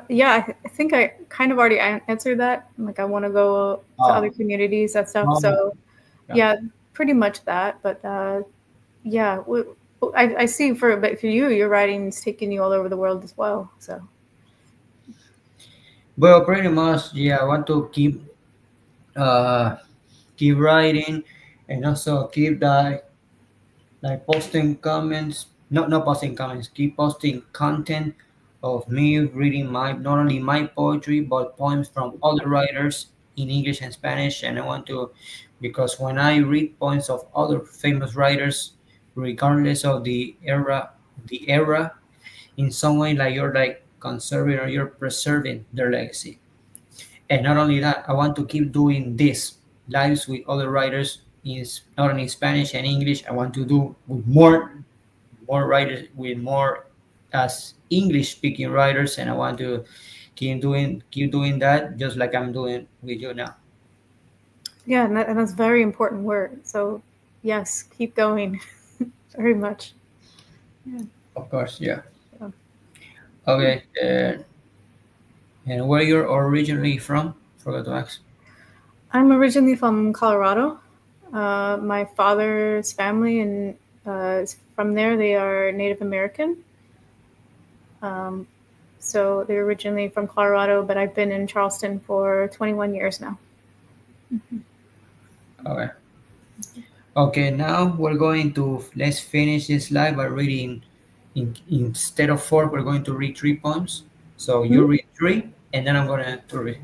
Yeah, I think I kind of already answered that. Like, I want to go to other Oh, communities, that stuff. no, So, yeah, yeah, pretty much that. But yeah, I see but for you, your writing's taking you all over the world as well. So, well, pretty much, yeah. I want to uh, keep writing, and also keep that like posting comments, not posting comments, keep posting content of me reading my not only my poetry but poems from other writers in English and Spanish. And I want to, because when I read poems of other famous writers, regardless of the era, in some way, like you're like conserving or you're preserving their legacy. And not only that, I want to keep doing this lives with other writers in not only Spanish and English. I want to do with more writers, with more as English speaking writers, and I want to keep doing that just like I'm doing with you now. yeah, and that's very important work. So, yes, keep going very much. Yeah. Of course, yeah. So, Okay, and where you're originally from? Forgot to ask. I'm originally from Colorado. My father's family and is from there. They are Native American. Um, so they're originally from Colorado, but I've been in Charleston for 21 years now. Okay. Okay, now we're going to let's finish this live by reading. Instead of four, we're going to read 3 poems. So you Mhm. read three, and then I'm gonna to read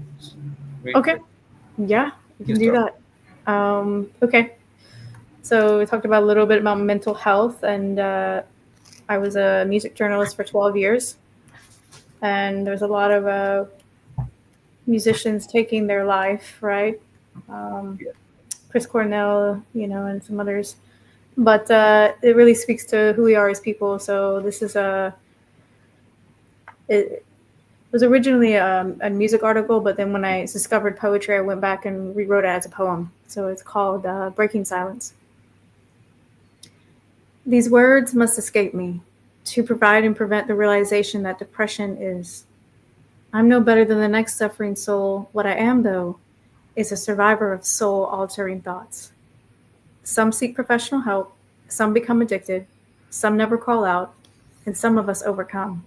Okay. three. Yeah, we You can do start. that. Okay. So we talked about a little bit about mental health, and I was a music journalist for 12 years, and there's a lot of musicians taking their life, right? Um, Chris Cornell, and some others. But it really speaks to who we are as people. So this is it was originally a music article, but then when I discovered poetry, I went back and rewrote it as a poem. So it's called Breaking Silence. These words must escape me to provide and prevent the realization that depression is. I'm no better than the next suffering soul. What I am, though, is a survivor of soul altering thoughts. Some seek professional help, some become addicted, some never call out, and some of us overcome.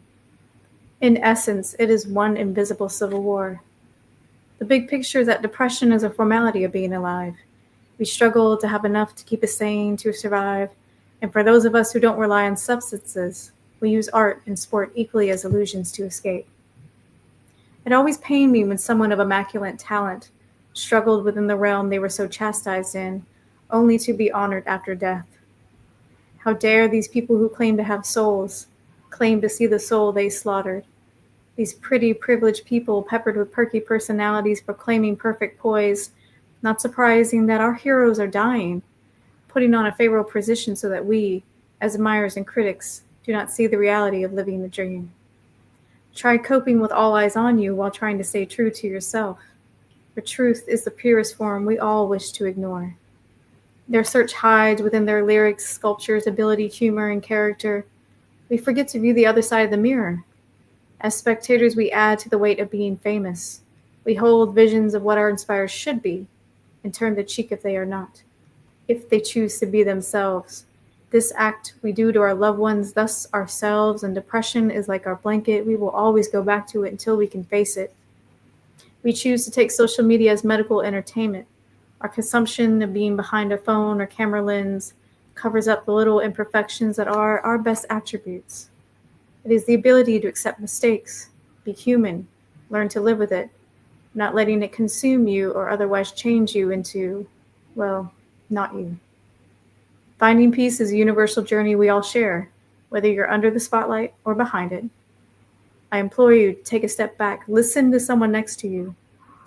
In essence, it is one invisible civil war. The big picture is that depression is a formality of being alive. We struggle to have enough to keep us sane, to survive. And for those of us who don't rely on substances, we use art and sport equally as illusions to escape. It always pained me when someone of immaculate talent struggled within the realm they were so chastised in, only to be honored after death. How dare these people who claim to have souls claim to see the soul they slaughtered? These pretty, privileged people peppered with perky personalities proclaiming perfect poise. Not surprising that our heroes are dying, putting on a favorable position so that we, as admirers and critics, do not see the reality of living the dream. Try coping with all eyes on you while trying to stay true to yourself. For truth is the purest form we all wish to ignore. Their search hides within their lyrics, sculptures, ability, humor, and character. We forget to view the other side of the mirror. As spectators, we add to the weight of being famous. We hold visions of what our inspirers should be and turn the cheek if they are not, if they choose to be themselves. This act we do to our loved ones, thus ourselves, and depression is like our blanket. We will always go back to it until we can face it. We choose to take social media as medical entertainment. Our consumption of being behind a phone or camera lens covers up the little imperfections that are our best attributes. It is the ability to accept mistakes, be human, learn to live with it, not letting it consume you or otherwise change you into, well, not you. Finding peace is a universal journey we all share, whether you're under the spotlight or behind it. I implore you to take a step back, listen to someone next to you,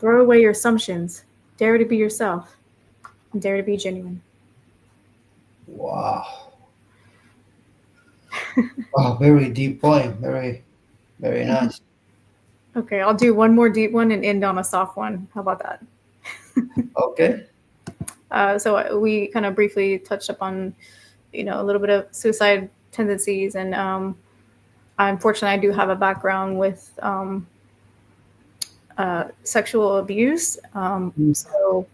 throw away your assumptions, dare to be yourself, and dare to be genuine. Wow. Wow, very deep point. Very, very nice. Okay, I'll do one more deep one and end on a soft one. How about that? Okay. So we kind of briefly touched upon, a little bit of suicide tendencies, and unfortunately, I do have a background with sexual abuse. So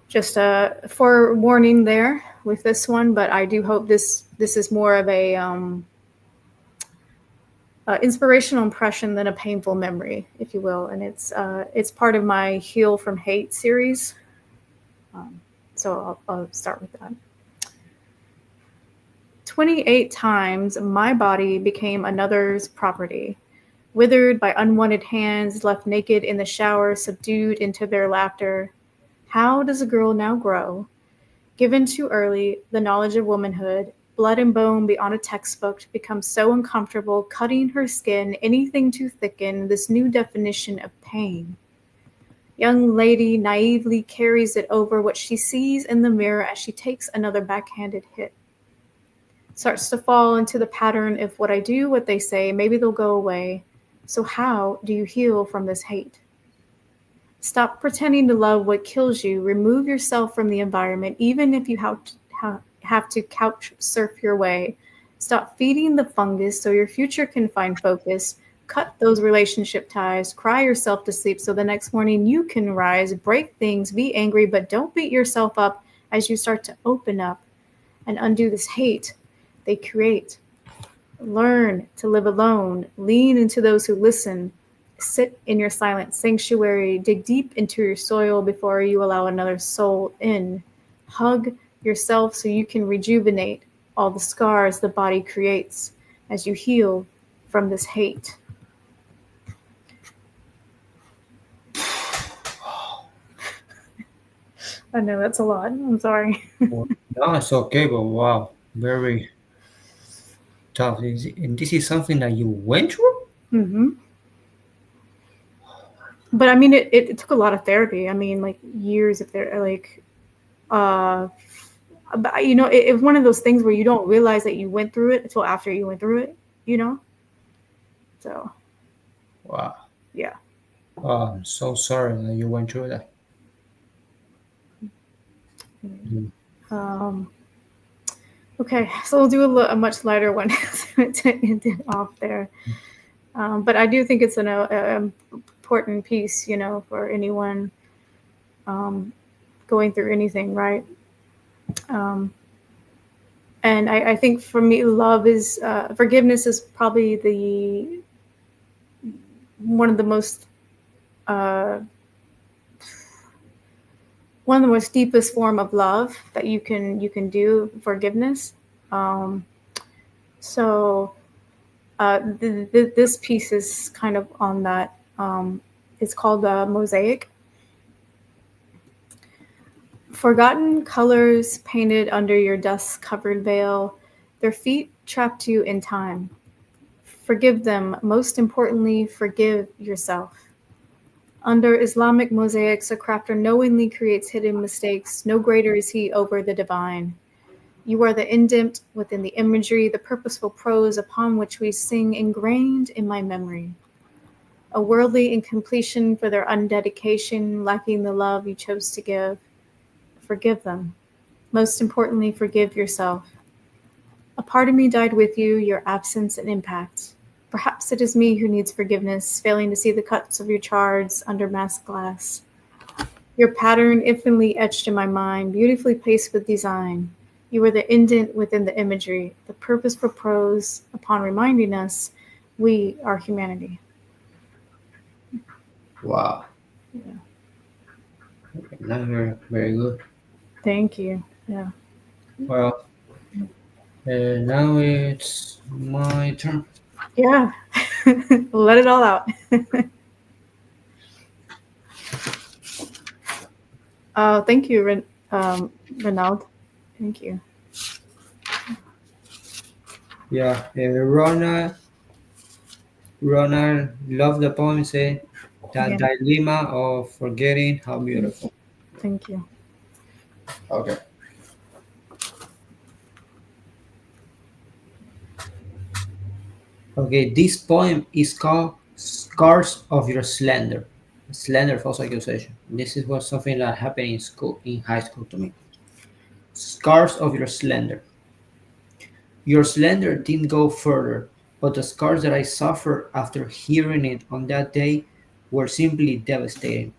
just a forewarning there with this one, but I do hope this is more of a inspirational impression than a painful memory, if you will, and it's part of my Heal from Hate series. So I'll start with that. 28 times my body became another's property, withered by unwanted hands, left naked in the shower, subdued into their laughter. How does a girl now grow? Given too early, the knowledge of womanhood, blood and bone beyond a textbook, becomes so uncomfortable, cutting her skin, anything to thicken this new definition of pain. Young lady naively carries it over what she sees in the mirror as she takes another backhanded hit. Starts to fall into the pattern of what I do, what they say, maybe they'll go away. So how do you heal from this hate? Stop pretending to love what kills you. Remove yourself from the environment, even if you have to couch surf your way. Stop feeding the fungus so your future can find focus. Cut those relationship ties. Cry yourself to sleep so the next morning you can rise. Break things, be angry, but don't beat yourself up as you start to open up and undo this hate they create. Learn to live alone. Lean into those who listen. Sit in your silent sanctuary. Dig deep into your soil before you allow another soul in. Hug yourself so you can rejuvenate all the scars the body creates as you heal from this hate. I know that's a lot. I'm sorry. Well, no, it's okay, but wow, very tough. And this is something that you went through? Mm-hmm. But I mean, it took a lot of therapy. I mean, like years of therapy. But it's one of those things where you don't realize that you went through it until after you went through it. So, Wow. yeah. Oh, I'm so sorry that you went through that. Mm. Um, okay, so we'll do a much lighter one to end it off there. But I do think it's an important piece, for anyone going through anything, right? And I think for me, love is forgiveness is probably one of the most one of the most deepest form of love that you can do, forgiveness. Um, so this piece is kind of on that. It's called Mosaic. Forgotten colors painted under your dust covered veil, their feet trapped you in time. Forgive them. Most importantly, forgive yourself. Under Islamic mosaics, a crafter knowingly creates hidden mistakes. No greater is he over the divine. You are the indent within the imagery, the purposeful prose upon which we sing, ingrained in my memory. A worldly incompletion for their undedication, lacking the love you chose to give. Forgive them. Most importantly, forgive yourself. A part of me died with you, your absence and impact. Perhaps it is me who needs forgiveness, failing to see the cuts of your chards under masked glass. Your pattern infinitely etched in my mind, beautifully placed with design. You are the indent within the imagery, the purpose for prose upon reminding us we are humanity. Wow, Yeah. not very, very good. Thank you. Yeah. Well, now it's my turn. Yeah. Let it all out. Thank you, Renaud. Thank you. Yeah, Ronald loved the poem. Said that Yeah. dilemma of forgetting how beautiful. Thank you. Okay. Okay, this poem is called "Scars of Your Slender." Slender false accusation. This is what something that happened in school, in high school to me. Scars of your slender. Your slender didn't go further, but the scars that I suffered after hearing it on that day were simply devastating.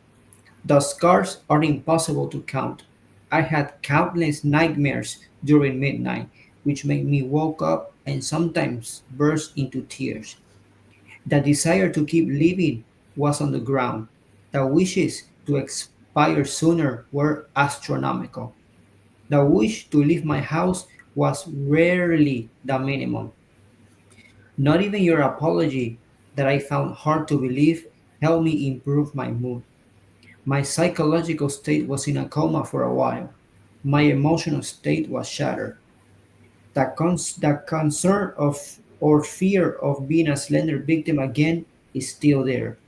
The scars are impossible to count. I had countless nightmares during midnight, which made me wake up and sometimes burst into tears. The desire to keep living was on the ground. The wishes to expire sooner were astronomical. The wish to leave my house was rarely the minimum. Not even your apology, that I found hard to believe, helped me improve my mood. My psychological state was in a coma for a while. My emotional state was shattered. The concern of or fear of being a slender victim again is still there.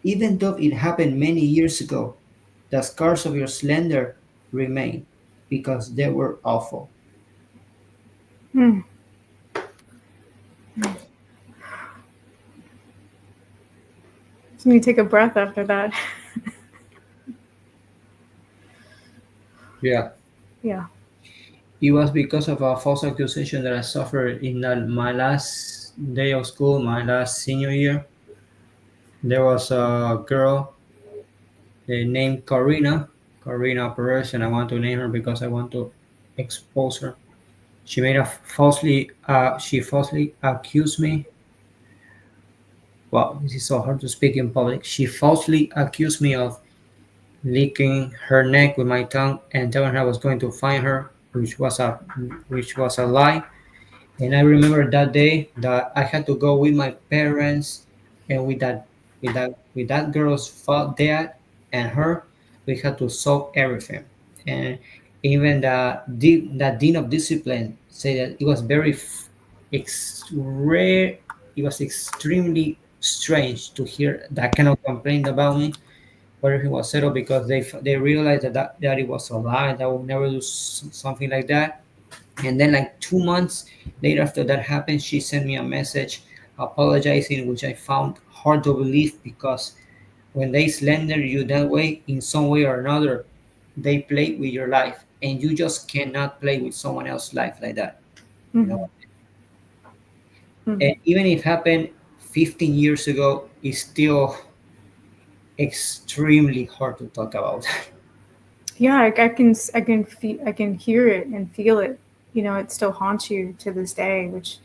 Even though it happened many years ago, the scars of your slender remain because they were awful. Hmm. Let me take a breath after that. Yeah. Yeah. It was because of a false accusation that I suffered in my last day of school, my last senior year. There was a girl named Karina Perez, and I want to name her because I want to expose her. She falsely accused me. Wow, this is so hard to speak in public. She falsely accused me of licking her neck with my tongue and telling her I was going to find her, which was a lie. And I remember that day that I had to go with my parents and with that girl's dad and her, we had to solve everything. And even the dean of discipline said that it was rare. It was extremely strange to hear that kind of complaint about me. But everything was settled because they realized that it was a lie. That I would never do something like that. And then, like 2 months later, after that happened, she sent me a message apologizing, which I found hard to believe because when they slander you that way, in some way or another, they play with your life, and you just cannot play with someone else's life like that. You know, Hmm. and Hmm. even if it happened 15 years ago, it's still extremely hard to talk about. Yeah, I can hear it and feel it. You know, it still haunts you to this day, which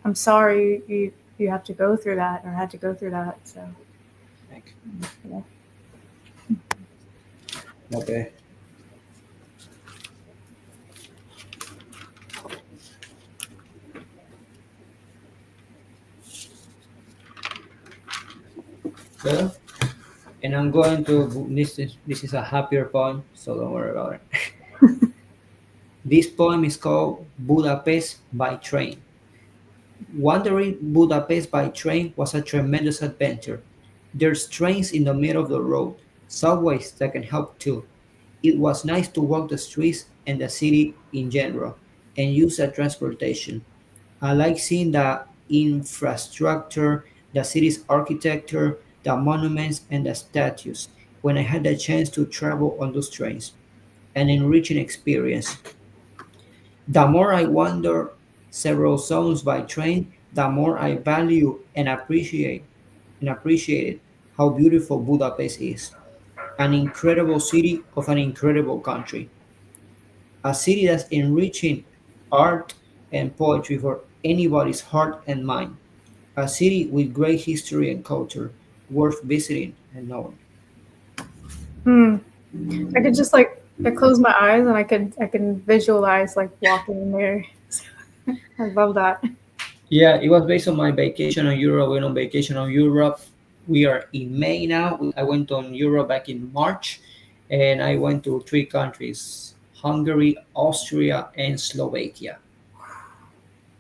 I'm sorry you have to go through that or had to go through that. So, Like, yeah. okay. Okay, and I'm going to this is a happier poem, so don't worry about it. This poem is called Budapest by Train. Wandering Budapest by train was a tremendous adventure. There's trains in the middle of the road, subways that can help too. It was nice to walk the streets and the city in general and use that transportation. I like seeing the infrastructure, the city's architecture, the monuments, and the statues when I had the chance to travel on those trains. An enriching experience. The more I wander several zones by train, the more I value and appreciate how beautiful Budapest is. An incredible city of an incredible country. A city that's enriching art and poetry for anybody's heart and mind. A city with great history and culture, worth visiting and knowing. Hmm. I could just like I close my eyes and I can visualize like walking in there. I love that. Yeah, it was based on my vacation on Europe. We went on vacation on Europe. We are in May now. I went on Europe back in March, and I went to three countries: Hungary, Austria, and Slovakia.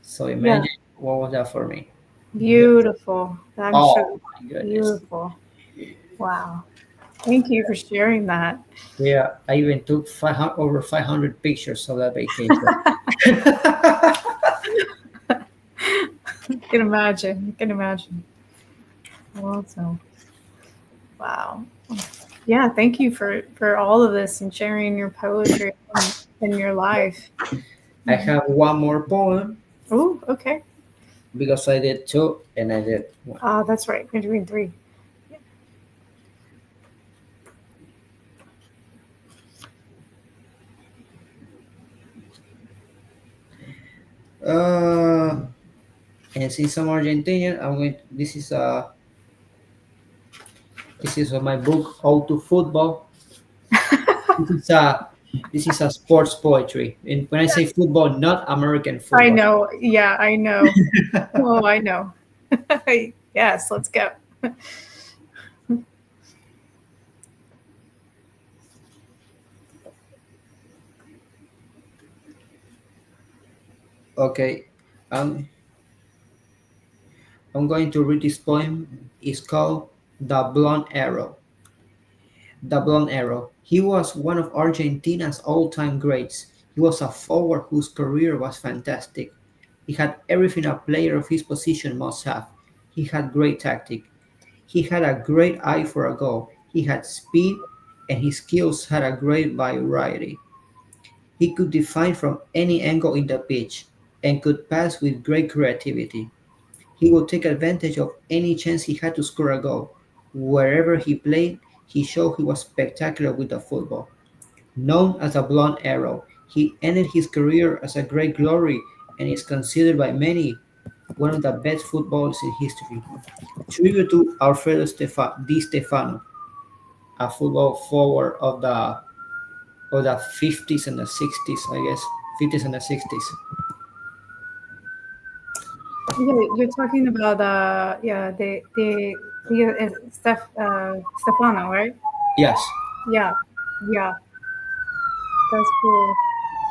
So Yeah. imagine what was that for me. Beautiful. I'm sure Oh my goodness. beautiful. Wow. Thank you for sharing that. Yeah, I even took over 500 pictures of that vacation. I can imagine. I can imagine. Awesome. Wow. Yeah, thank you for all of this and sharing your poetry and your life. I have one more poem Oh, okay. because I did two and I did one. Ah, that's right. You're doing three. Uh, and since I'm Argentinian, this is my book Ode to Football. This is a this is a sports poetry. And when I say football, not American I football. know. Yeah, I know. Oh, I know. Yes, let's go. Okay, I'm I'm going to read this poem. It's called The Blonde Arrow. The Blonde Arrow. He was one of Argentina's all-time greats. He was a forward whose career was fantastic. He had everything a player of his position must have. He had great tactic. He had a great eye for a goal. He had speed, and his skills had a great variety. He could define from any angle in the pitch and could pass with great creativity. He would take advantage of any chance he had to score a goal. Wherever he played, he showed he was spectacular with the football. Known as a blonde arrow, he ended his career as a great glory and is considered by many one of the best footballers in history. Tribute to Alfredo Di Stefano, a football forward of the 50s and the 60s, I guess. 50s and the 60s. Yeah, you're talking about yeah, the Stefano, right? Yes, Yeah, yeah, that's cool.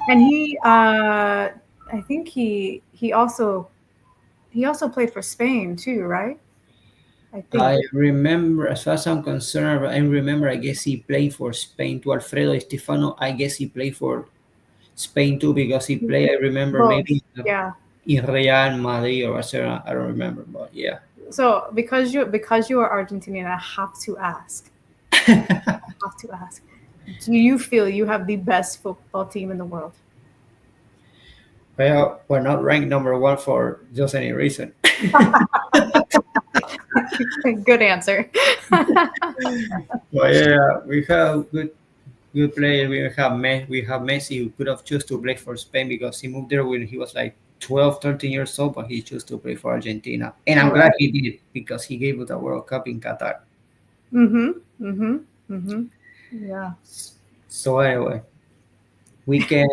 And I think he also played for Spain too, right? I think. I remember, as far as I'm concerned, I remember, I guess he played for Spain to Alfredo Di Stefano. I guess he played for Spain too because he played, I remember, Both. maybe Yeah. in Real Madrid or Barcelona. I don't remember, but yeah. So because you are Argentinian, I have to ask. I have to ask. Do you feel you have the best football team in the world? Well, we're not ranked number one for just any reason. Good answer. But yeah, we have good players. We have Messi who could have chose to play for Spain because he moved there when he was like 12, 13 years old, but he chose to play for Argentina. And I'm glad Right. he did because he gave us the World Cup in Qatar. Mhm. Mhm. Mhm. Yeah. So anyway, we can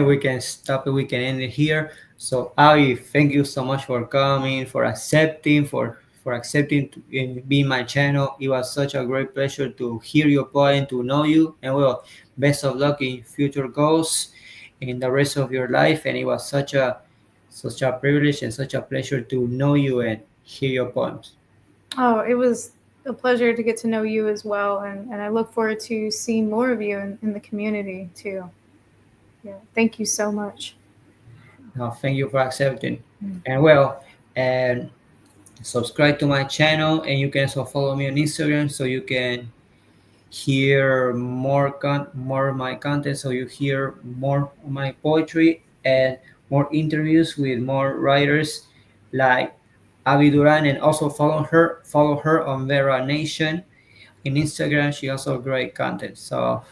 we can stop it. We can end it here. So Avi, thank you so much for coming, for accepting, for for accepting to, in being my channel. It was such a great pleasure to hear your point, to know you, and well, best of luck in future goals in the rest of your life. And it was such a privilege and such a pleasure to know you and hear your poems. Oh, it was a pleasure to get to know you as well, and I look forward to seeing more of you in the community too. Yeah, thank you so much. Now, thank you for accepting. And well, and subscribe to my channel, and you can also follow me on Instagram so you can hear more of my content, so you hear more of my poetry and more interviews with more writers like Abby Duran, and also follow her on Vera Nation in Instagram. She also great content. So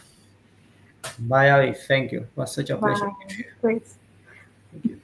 bye Abby, thank you. It was such a pleasure. Bye. Great. Thank you.